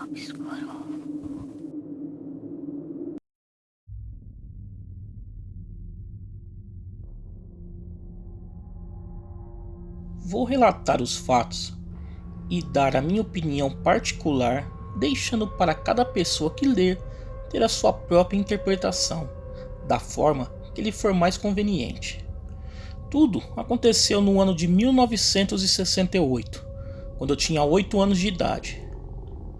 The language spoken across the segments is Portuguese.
Obscuro. Vou relatar os fatos e dar a minha opinião particular, deixando para cada pessoa que ler ter a sua própria interpretação, da forma que lhe for mais conveniente. Tudo aconteceu no ano de 1968, quando eu tinha 8 anos de idade.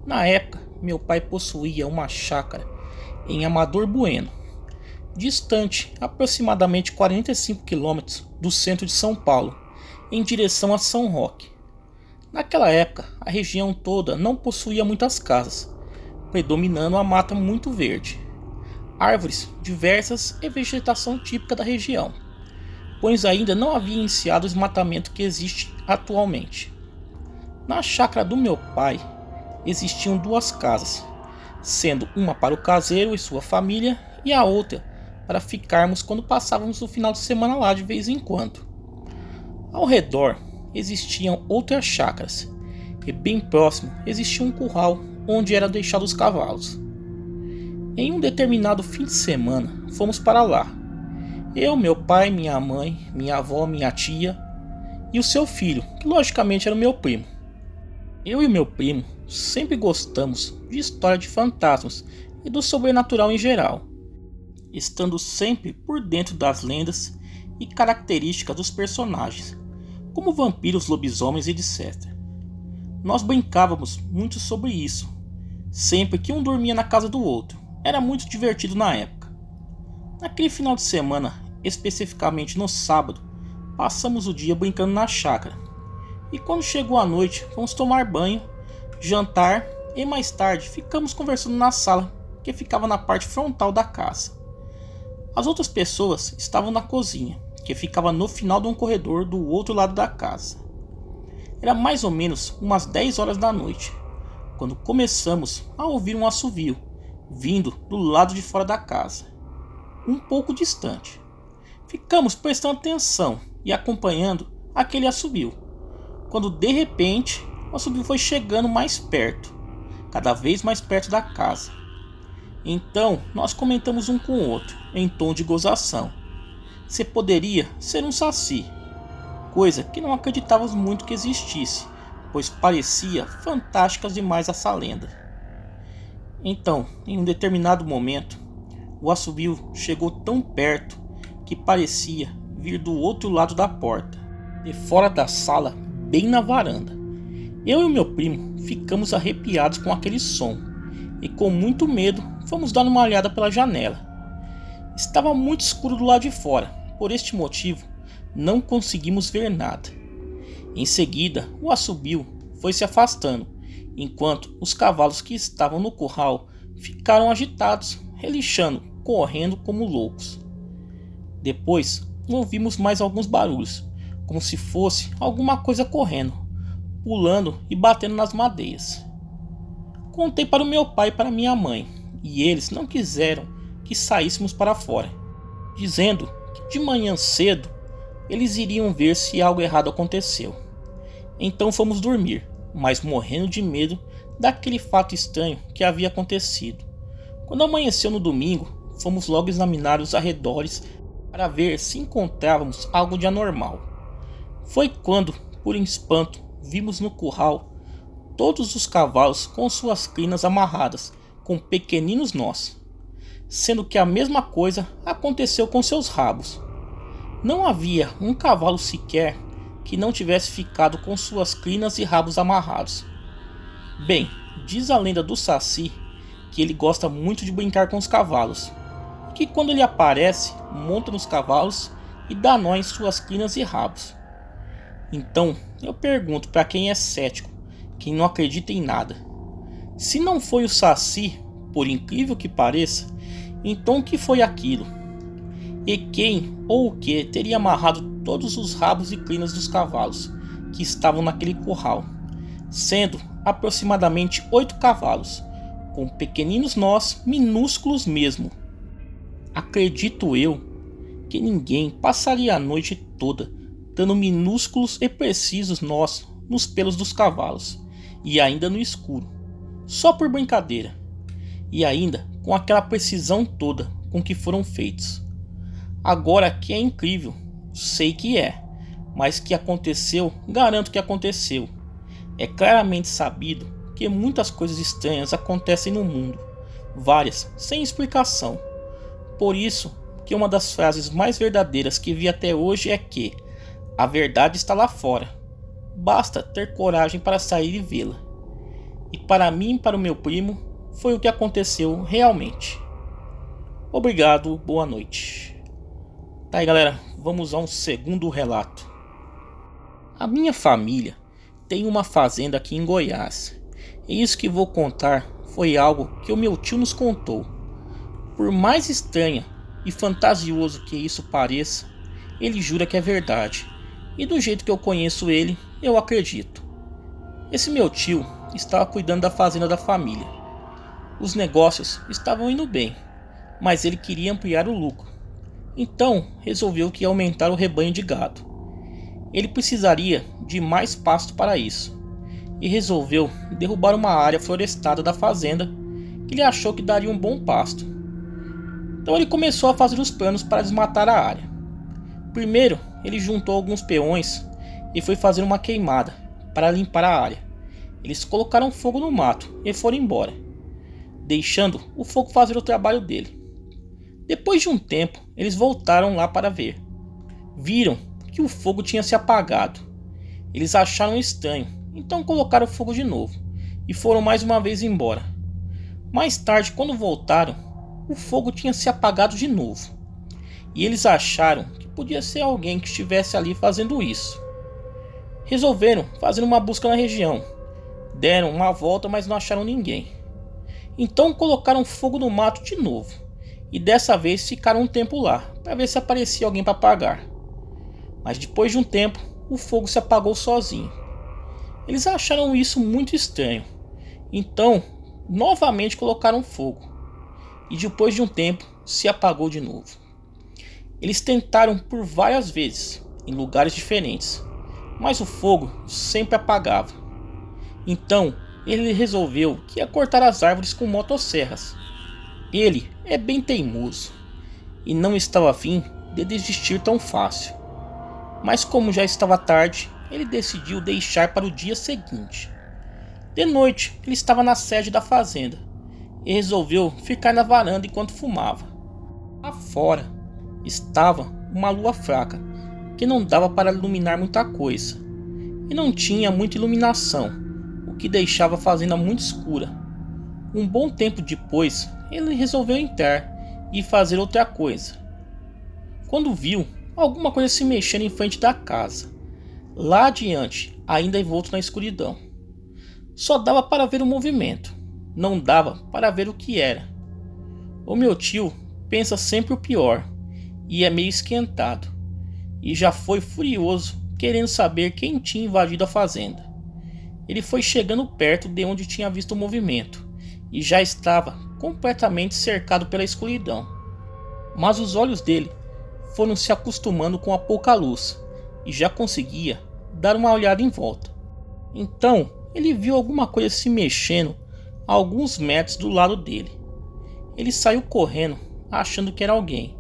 Na época, meu pai possuía uma chácara em Amador Bueno, distante aproximadamente 45 quilômetros do centro de São Paulo, em direção a São Roque. Naquela época, a região toda não possuía muitas casas, predominando a mata muito verde, árvores diversas e vegetação típica da região, pois ainda não havia iniciado o desmatamento que existe atualmente. Na chácara do meu pai existiam duas casas, sendo uma para o caseiro e sua família e a outra para ficarmos quando passávamos o final de semana lá de vez em quando. Ao redor existiam outras chácaras e bem próximo existia um curral onde eram deixados os cavalos. Em um determinado fim de semana fomos para lá. Eu, meu pai, minha mãe, minha avó, minha tia e o seu filho, que logicamente era o meu primo. Eu e meu primo sempre gostamos de história de fantasmas e do sobrenatural em geral, estando sempre por dentro das lendas e características dos personagens, como vampiros, lobisomens e etc. Nós brincávamos muito sobre isso, sempre que um dormia na casa do outro. Era muito divertido na época. Naquele final de semana, especificamente no sábado, passamos o dia brincando na chácara. E quando chegou a noite, fomos tomar banho, jantar e mais tarde ficamos conversando na sala, que ficava na parte frontal da casa. As outras pessoas estavam na cozinha, que ficava no final de um corredor do outro lado da casa. Era mais ou menos umas 10 horas da noite, quando começamos a ouvir um assovio, vindo do lado de fora da casa, um pouco distante. Ficamos prestando atenção e acompanhando aquele assovio, quando de repente o assovio foi chegando mais perto, cada vez mais perto da casa. Então nós comentamos um com o outro, em tom de gozação, se poderia ser um saci, coisa que não acreditávamos muito que existisse, pois parecia fantástica demais essa lenda. Então, em um determinado momento, o assovio chegou tão perto que parecia vir do outro lado da porta, de fora da sala, bem na varanda. Eu e meu primo ficamos arrepiados com aquele som e com muito medo fomos dar uma olhada pela janela. Estava muito escuro do lado de fora, por este motivo não conseguimos ver nada. Em seguida, o assobio foi se afastando, enquanto os cavalos que estavam no curral ficaram agitados, relinchando, correndo como loucos. Depois, ouvimos mais alguns barulhos, como se fosse alguma coisa correndo, pulando e batendo nas madeiras. Contei para o meu pai e para minha mãe, e eles não quiseram que saíssemos para fora, dizendo que de manhã cedo eles iriam ver se algo errado aconteceu. Então fomos dormir, mas morrendo de medo daquele fato estranho que havia acontecido. Quando amanheceu no domingo, fomos logo examinar os arredores para ver se encontrávamos algo de anormal. Foi quando, por espanto, vimos no curral todos os cavalos com suas crinas amarradas com pequeninos nós, sendo que a mesma coisa aconteceu com seus rabos. Não havia um cavalo sequer que não tivesse ficado com suas crinas e rabos amarrados. Bem, diz a lenda do Saci que ele gosta muito de brincar com os cavalos, e que quando ele aparece, monta nos cavalos e dá nó em suas crinas e rabos. Então, eu pergunto para quem é cético, quem não acredita em nada, se não foi o Saci, por incrível que pareça, então o que foi aquilo? E quem ou o que teria amarrado todos os rabos e crinas dos cavalos que estavam naquele curral, sendo aproximadamente 8 cavalos, com pequeninos nós minúsculos mesmo. Acredito eu que ninguém passaria a noite toda dando minúsculos e precisos nós nos pelos dos cavalos, e ainda no escuro, só por brincadeira, e ainda com aquela precisão toda com que foram feitos. Agora que é incrível, sei que é, mas que aconteceu, garanto que aconteceu. É claramente sabido que muitas coisas estranhas acontecem no mundo, várias sem explicação. Por isso que uma das frases mais verdadeiras que vi até hoje é que a verdade está lá fora, basta ter coragem para sair e vê-la. E para mim e para o meu primo foi o que aconteceu realmente. Obrigado, boa noite. Tá aí, galera, vamos a um segundo relato. A minha família tem uma fazenda aqui em Goiás, e isso que vou contar foi algo que o meu tio nos contou. Por mais estranha e fantasioso que isso pareça, ele jura que é verdade, e do jeito que eu conheço ele, eu acredito. Esse meu tio estava cuidando da fazenda da família. Os negócios estavam indo bem, mas ele queria ampliar o lucro. Então resolveu que ia aumentar o rebanho de gado. Ele precisaria de mais pasto para isso, e resolveu derrubar uma área florestada da fazenda que ele achou que daria um bom pasto. Então ele começou a fazer os planos para desmatar a área. Primeiro ele juntou alguns peões e foi fazer uma queimada para limpar a área. Eles colocaram fogo no mato e foram embora, deixando o fogo fazer o trabalho dele. Depois de um tempo, eles voltaram lá para ver. Viram que o fogo tinha se apagado. Eles acharam estranho, então colocaram fogo de novo e foram mais uma vez embora. Mais tarde, quando voltaram, o fogo tinha se apagado de novo. E eles acharam que podia ser alguém que estivesse ali fazendo isso. Resolveram fazer uma busca na região. Deram uma volta, mas não acharam ninguém. Então colocaram fogo no mato de novo. E dessa vez ficaram um tempo lá, para ver se aparecia alguém para apagar. Mas depois de um tempo, o fogo se apagou sozinho. Eles acharam isso muito estranho. Então, novamente colocaram fogo. E depois de um tempo, se apagou de novo. Eles tentaram por várias vezes, em lugares diferentes, mas o fogo sempre apagava. Então, ele resolveu que ia cortar as árvores com motosserras. Ele é bem teimoso e não estava afim de desistir tão fácil. Mas como já estava tarde, ele decidiu deixar para o dia seguinte. De noite, ele estava na sede da fazenda e resolveu ficar na varanda enquanto fumava. Lá fora estava uma lua fraca que não dava para iluminar muita coisa e não tinha muita iluminação, o que deixava a fazenda muito escura. Um bom tempo depois, ele resolveu entrar e fazer outra coisa. Quando viu alguma coisa se mexendo em frente da casa, lá adiante, ainda envolto na escuridão. Só dava para ver o movimento, não dava para ver o que era. O meu tio pensa sempre o pior e é meio esquentado, e já foi furioso querendo saber quem tinha invadido a fazenda. Ele foi chegando perto de onde tinha visto o movimento e já estava completamente cercado pela escuridão. Mas os olhos dele foram se acostumando com a pouca luz e já conseguia dar uma olhada em volta. Então ele viu alguma coisa se mexendo a alguns metros do lado dele. Ele saiu correndo achando que era alguém,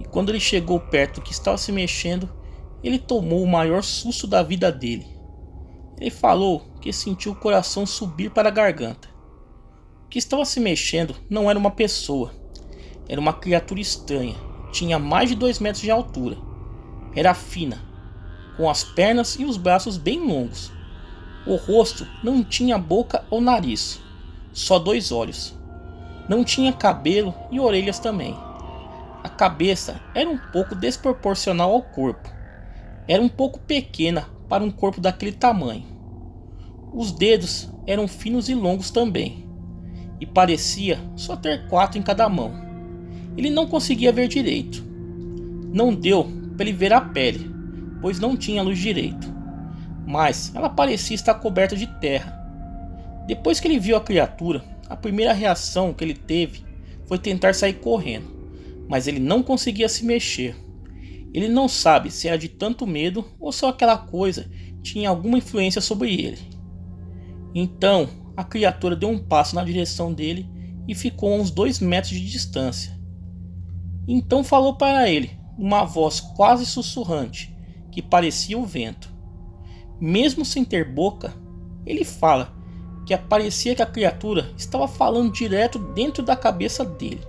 e quando ele chegou perto do que estava se mexendo, ele tomou o maior susto da vida dele. Ele falou que sentiu o coração subir para a garganta. O que estava se mexendo não era uma pessoa, era uma criatura estranha. Tinha mais de 2 metros de altura. Era fina, com as pernas e os braços bem longos. O rosto não tinha boca ou nariz, só 2 olhos. Não tinha cabelo e orelhas também. A cabeça era um pouco desproporcional ao corpo. Era um pouco pequena para um corpo daquele tamanho. Os dedos eram finos e longos também, e parecia só ter 4 em cada mão. Ele não conseguia ver direito. Não deu para ele ver a pele, pois não tinha luz direito, mas ela parecia estar coberta de terra. Depois que ele viu a criatura, a primeira reação que ele teve foi tentar sair correndo, mas ele não conseguia se mexer. Ele não sabe se era de tanto medo ou se aquela coisa tinha alguma influência sobre ele. Então a criatura deu um passo na direção dele e ficou a uns 2 metros de distância. Então falou para ele, uma voz quase sussurrante, que parecia o vento. Mesmo sem ter boca, ele fala que parecia que a criatura estava falando direto dentro da cabeça dele.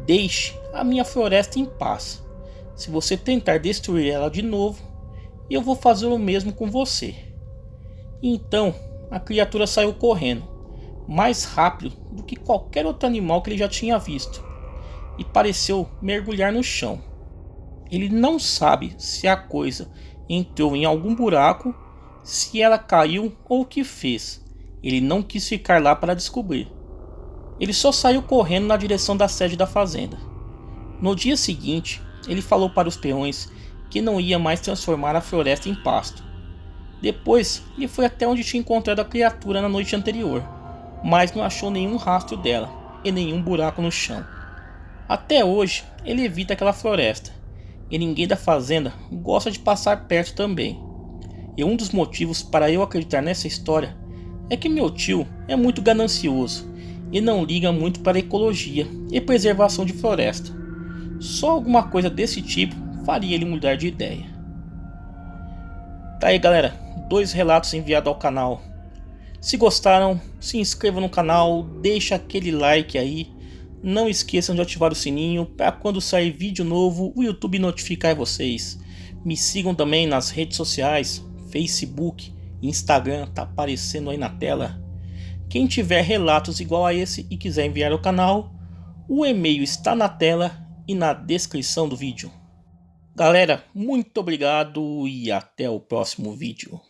Deixe a minha floresta em paz. Se você tentar destruir ela de novo, eu vou fazer o mesmo com você. Então a criatura saiu correndo, mais rápido do que qualquer outro animal que ele já tinha visto, e pareceu mergulhar no chão. Ele não sabe se a coisa entrou em algum buraco, se ela caiu ou o que fez. Ele não quis ficar lá para descobrir. Ele só saiu correndo na direção da sede da fazenda. No dia seguinte, ele falou para os peões que não ia mais transformar a floresta em pasto. Depois, ele foi até onde tinha encontrado a criatura na noite anterior, mas não achou nenhum rastro dela e nenhum buraco no chão. Até hoje, ele evita aquela floresta, e ninguém da fazenda gosta de passar perto também. E um dos motivos para eu acreditar nessa história é que meu tio é muito ganancioso e não liga muito para a ecologia e preservação de floresta. Só alguma coisa desse tipo faria ele mudar de ideia. Tá aí, galera, 2 relatos enviados ao canal. Se gostaram, se inscreva no canal, deixa aquele like aí. Não esqueçam de ativar o sininho para quando sair vídeo novo o YouTube notificar vocês. Me sigam também nas redes sociais, Facebook, Instagram, tá aparecendo aí na tela. Quem tiver relatos igual a esse e quiser enviar ao canal, o e-mail está na tela e na descrição do vídeo. Galera, muito obrigado e até o próximo vídeo.